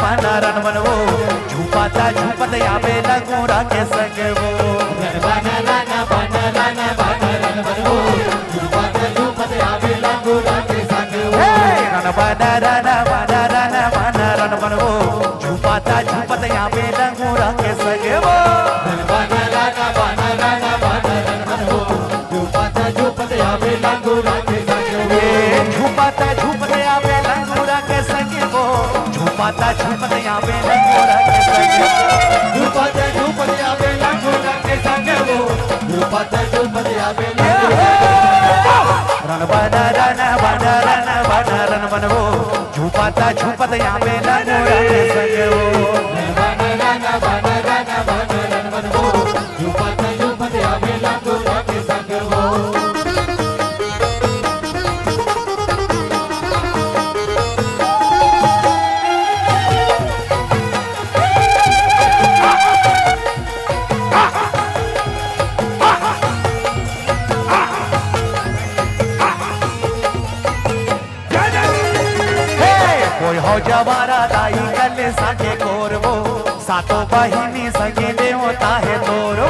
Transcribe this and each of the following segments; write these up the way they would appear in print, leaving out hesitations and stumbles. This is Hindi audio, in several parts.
बनरन बनवो झुपाता झुपत यावे लगोरा के संग वो बनरन बनवो झुपाता झुपत यावे लगोरा के संग वो बनरन बनवो झुपाता झुपत यावे लगोरा के संग वो बनरन बनवो झुपाता झुपत यावे लगोरा के संग वो झुपाता झुपत यावे लगोरा के संग वो झुपाता झुपत यावे लगोरा के संग झुपाता झुपत यावे लगोरा के संग वो झुपाता झुपत यावे बनरन बनवो झुपाता झुपत यावे लगोरा के संग वो बनरन बनवो झुपाता झुपत यावे लगोरा के संग वो हो जवारा दाई कल साके कोरवो सातो बहिनी संगे देवता है तोरो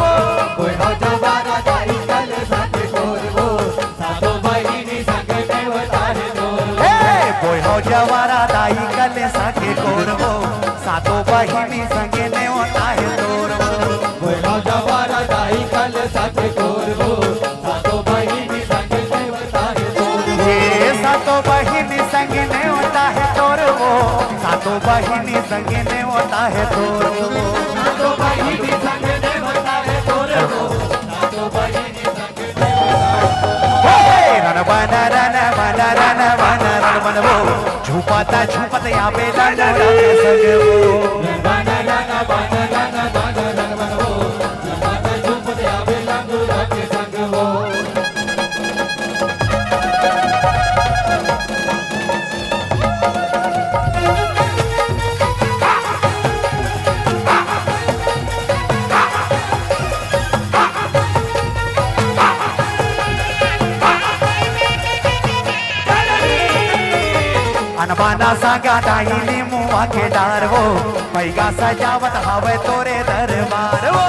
कोई हो जवारा दाई कल साके कोरवो सातो बहिनी संगे देवता है तोरो कोई हो जवारा दाई कल साके कोरवो सातो बहिनी संगे देवता है तोरो कोई हो जवारा दाई कल साके कोरवो सातो बहिनी संगे देवता है तोरो सातो बहिनी संगे देवता है तोरो सातो बहिनी संगे देवता है तोरो सातो बहिनी संगे देवता है तोरो सातो बहिनी संगे बनरन बनवो झुपाता झुपत यावे लगोरा के संग वो बनरन बनवो झुपाता झुपत यावे लगोरा के संग वो अनबाना सागा दाहिनी मुआ के डार वो पैगा सजावत हवे तोरे दरबार वो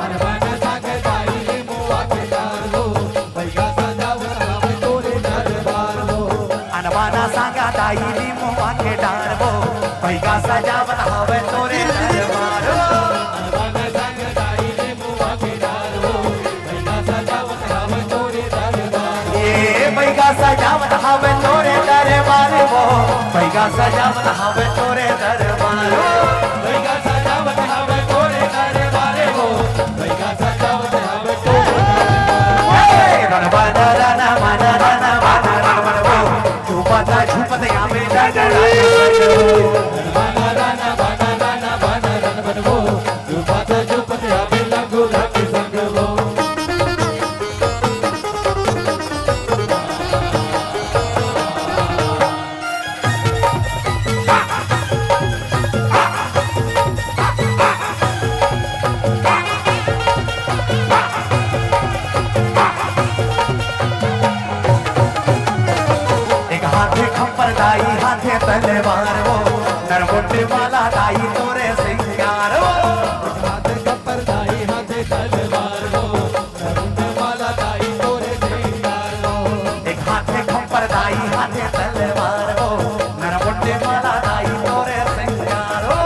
अनबाना सागा दाहिनी मुआ के डार वो पैगा सजावत हवे तोरे दरबार वो अनबाना सागा दाहिनी मुआ के डार वो पैगा सजावत हवे तोरे दरबार वो अनबाना सागा दाहिनी मुआ के डार वो पैगा सजावत हवे तोरे दरबार ये पैगा सजावत हवे तोरे दरबार वो पैगा सजावत हवे तोरे दरबार पैगा सजावत हवे तोरे दरबार वो पैगा सजावत हवे तोरे बनरन बनवो झुपाता झुपत यावे लगोरा के संग बनरन बनवो झुपाता झुपत यावे लगोरा के संग वो हाथे तलवार वो नरमुंड वाला दाई तोरे सिंगार वो हाथे कपर दाई हाथे तलवार वो नरमुंड वाला दाई तोरे सिंगार वो एक हाथे खपर दाई हाथे तलवार वो नरमुंड वाला दाई तोरे सिंगार वो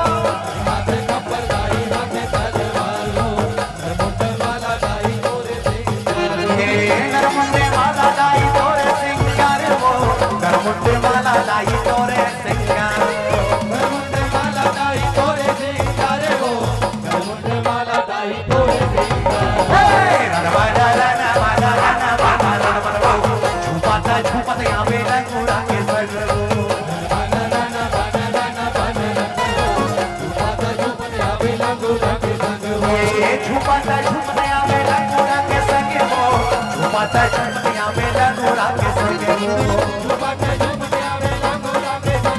हाथे कपर दाई हाथे तलवार वो नरमुंड वाला दाई तोरे सिंगार नरमुंड वाला दाई तोरे सिंगार वो नरमुंड वाला दाई तोरे सिंगार नरमुंड वाला दाई तोरे सिंगार वो नरमुंड वाला दाई तोरे सिंगार बनरन बनवो झुपाता झुपत यावे लगोरा के संग वो बनरन झुपाता झुपत यावे लगोरा के संग वो झुपाता झुपत यावे लगोरा के संग वो झुपाता झुपत यावे लगोरा के संग वो झुपाता झुपत यावे लगोरा के संग